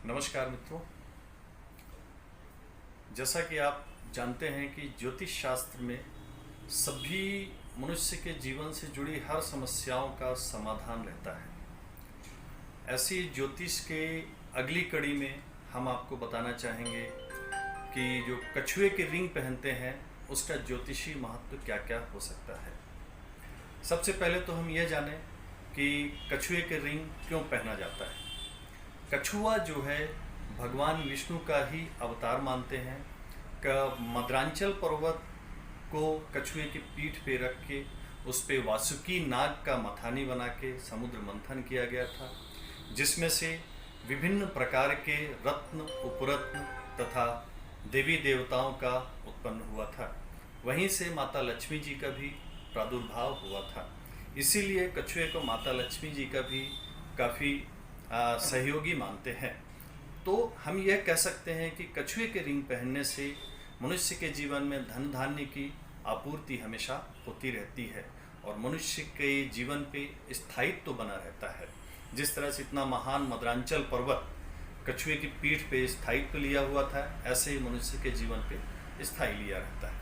नमस्कार मित्रों। जैसा कि आप जानते हैं कि ज्योतिष शास्त्र में सभी मनुष्य के जीवन से जुड़ी हर समस्याओं का समाधान रहता है। ऐसी ज्योतिष के अगली कड़ी में हम आपको बताना चाहेंगे कि जो कछुए के रिंग पहनते हैं उसका ज्योतिषी महत्व क्या क्या हो सकता है। सबसे पहले तो हम यह जानें कि कछुए के रिंग क्यों पहना जाता है। कछुआ जो है भगवान विष्णु का ही अवतार मानते हैं। मद्रांचल पर्वत को कछुए की पीठ पे रख के उस पे वासुकी नाग का मथानी बना के समुद्र मंथन किया गया था, जिसमें से विभिन्न प्रकार के रत्न, उपरत्न तथा देवी देवताओं का उत्पन्न हुआ था। वहीं से माता लक्ष्मी जी का भी प्रादुर्भाव हुआ था। इसीलिए कछुए को माता लक्ष्मी जी का भी काफ़ी सहयोगी मानते हैं। तो हम यह कह सकते हैं कि कछुए के रिंग पहनने से मनुष्य के जीवन में धन धान्य की आपूर्ति हमेशा होती रहती है और मनुष्य के जीवन पे स्थायित्व बना रहता है। जिस तरह से इतना महान मद्रांचल पर्वत कछुए की पीठ पे स्थायित्व लिया हुआ था, ऐसे ही मनुष्य के जीवन पे स्थायी लिया रहता है।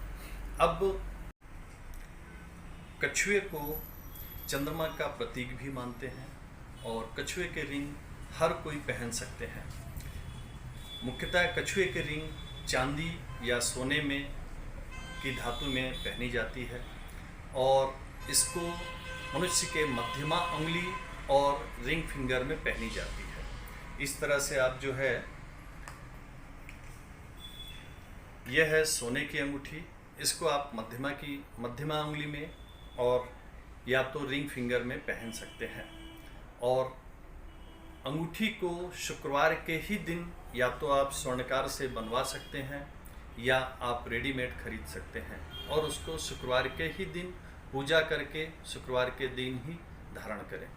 अब कछुए को चंद्रमा का प्रतीक भी मानते हैं और कछुए के रिंग हर कोई पहन सकते हैं। मुख्यतः कछुए के रिंग चांदी या सोने में की धातु में पहनी जाती है और इसको मनुष्य के मध्यमा उंगली और रिंग फिंगर में पहनी जाती है। इस तरह से आप जो है, यह है सोने की अंगूठी, इसको आप मध्यमा उंगली में और या तो रिंग फिंगर में पहन सकते हैं। और अंगूठी को शुक्रवार के ही दिन या तो आप स्वर्णकार से बनवा सकते हैं या आप रेडीमेड खरीद सकते हैं और उसको शुक्रवार के ही दिन पूजा करके शुक्रवार के दिन ही धारण करें।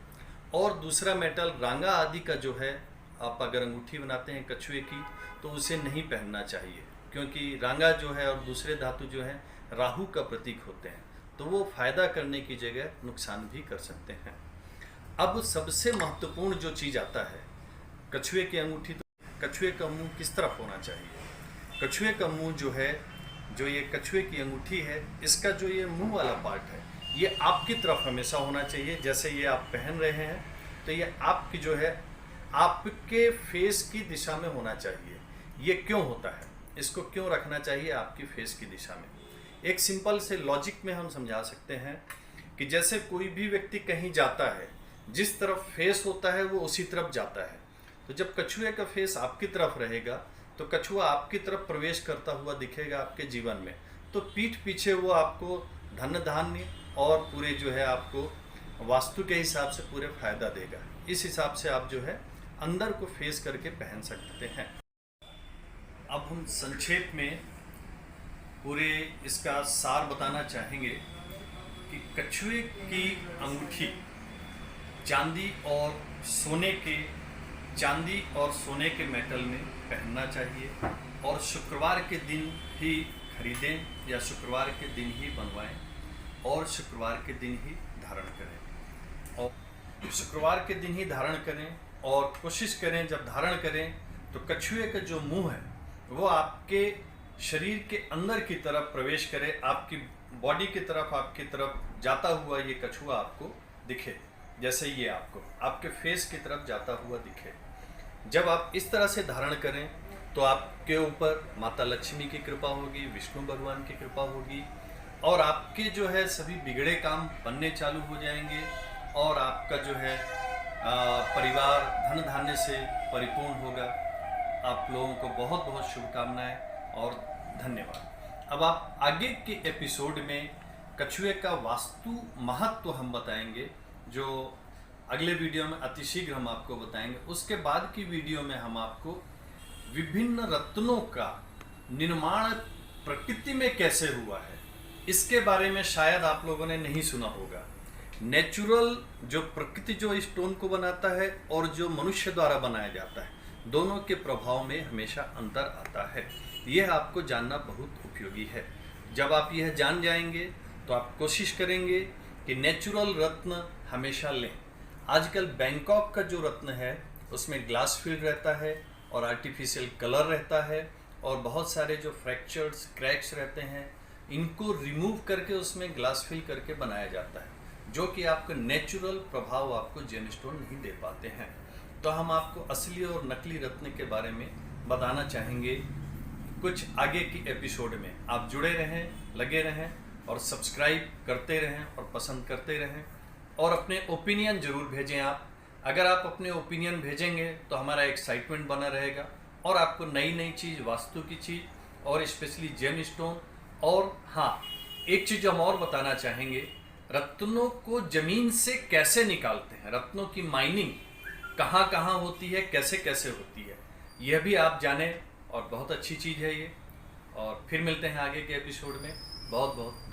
और दूसरा मेटल रांगा आदि का जो है, आप अगर अंगूठी बनाते हैं कछुए की तो उसे नहीं पहनना चाहिए, क्योंकि रांगा जो है और दूसरे धातु जो है राहु का प्रतीक होते हैं, तो वो फायदा करने की जगह नुकसान भी कर सकते हैं। अब सबसे महत्वपूर्ण जो चीज़ आता है कछुए की अंगूठी, तो कछुए का मुंह किस तरफ होना चाहिए। कछुए का मुंह जो है, जो ये कछुए की अंगूठी है, इसका जो ये मुंह वाला पार्ट है ये आपकी तरफ हमेशा होना चाहिए। जैसे ये आप पहन रहे हैं तो ये आपकी जो है आपके फेस की दिशा में होना चाहिए। ये क्यों होता है, इसको क्यों रखना चाहिए आपकी फेस की दिशा में, एक सिंपल से लॉजिक में हम समझा सकते हैं कि जैसे कोई भी व्यक्ति कहीं जाता है, जिस तरफ फेस होता है वो उसी तरफ जाता है। तो जब कछुए का फेस आपकी तरफ रहेगा तो कछुआ आपकी तरफ प्रवेश करता हुआ दिखेगा आपके जीवन में, तो पीठ पीछे वो आपको धन धान्य और पूरे जो है आपको वास्तु के हिसाब से पूरे फायदा देगा। इस हिसाब से आप जो है अंदर को फेस करके पहन सकते हैं। अब हम संक्षेप में पूरे इसका सार बताना चाहेंगे कि कछुए की अंगूठी चांदी और सोने के मेटल में पहनना चाहिए और शुक्रवार के दिन ही खरीदें या शुक्रवार के दिन ही बनवाएं और शुक्रवार के दिन ही धारण करें। और शुक्रवार के दिन ही धारण करें और कोशिश करें जब धारण करें तो कछुए का जो मुंह है वो आपके शरीर के अंदर की तरफ प्रवेश करे, आपकी बॉडी की तरफ, आपकी तरफ जाता हुआ ये कछुआ आपको दिखे। जैसे ये आपको आपके फेस की तरफ जाता हुआ दिखे। जब आप इस तरह से धारण करें तो आपके ऊपर माता लक्ष्मी की कृपा होगी, विष्णु भगवान की कृपा होगी और आपके जो है सभी बिगड़े काम बनने चालू हो जाएंगे और आपका जो है परिवार धन धान्य से परिपूर्ण होगा। आप लोगों को बहुत बहुत शुभकामनाएं और धन्यवाद। अब आप आगे के एपिसोड में कछुए का वास्तु महत्व हम बताएंगे, जो अगले वीडियो में अतिशीघ्र हम आपको बताएंगे। उसके बाद की वीडियो में हम आपको विभिन्न रत्नों का निर्माण प्रकृति में कैसे हुआ है इसके बारे में शायद आप लोगों ने नहीं सुना होगा। नेचुरल जो प्रकृति जो स्टोन को बनाता है और जो मनुष्य द्वारा बनाया जाता है, दोनों के प्रभाव में हमेशा अंतर आता है। यह आपको जानना बहुत उपयोगी है। जब आप यह जान जाएंगे तो आप कोशिश करेंगे कि नेचुरल रत्न हमेशा लें। आजकल बैंकॉक का जो रत्न है उसमें ग्लास फील्ड रहता है और आर्टिफिशियल कलर रहता है और बहुत सारे जो फ्रैक्चर्स क्रैक्स रहते हैं इनको रिमूव करके उसमें ग्लास फिल करके बनाया जाता है, जो कि आपका नेचुरल प्रभाव आपको जेमस्टोन नहीं दे पाते हैं। तो हम आपको असली और नकली रत्न के बारे में बताना चाहेंगे कुछ आगे की एपिसोड में। आप जुड़े रहें, लगे रहें और सब्सक्राइब करते रहें और पसंद करते रहें और अपने ओपिनियन ज़रूर भेजें। आप अगर आप अपने ओपिनियन भेजेंगे तो हमारा एक्साइटमेंट बना रहेगा और आपको नई नई चीज़, वास्तु की चीज़ और स्पेशली जेमस्टोन। और हाँ, एक चीज़ हम और बताना चाहेंगे, रत्नों को ज़मीन से कैसे निकालते हैं, रत्नों की माइनिंग कहाँ कहाँ होती है, कैसे कैसे होती है, यह भी आप जानें और बहुत अच्छी चीज़ है ये। और फिर मिलते हैं आगे के एपिसोड में। बहुत बहुत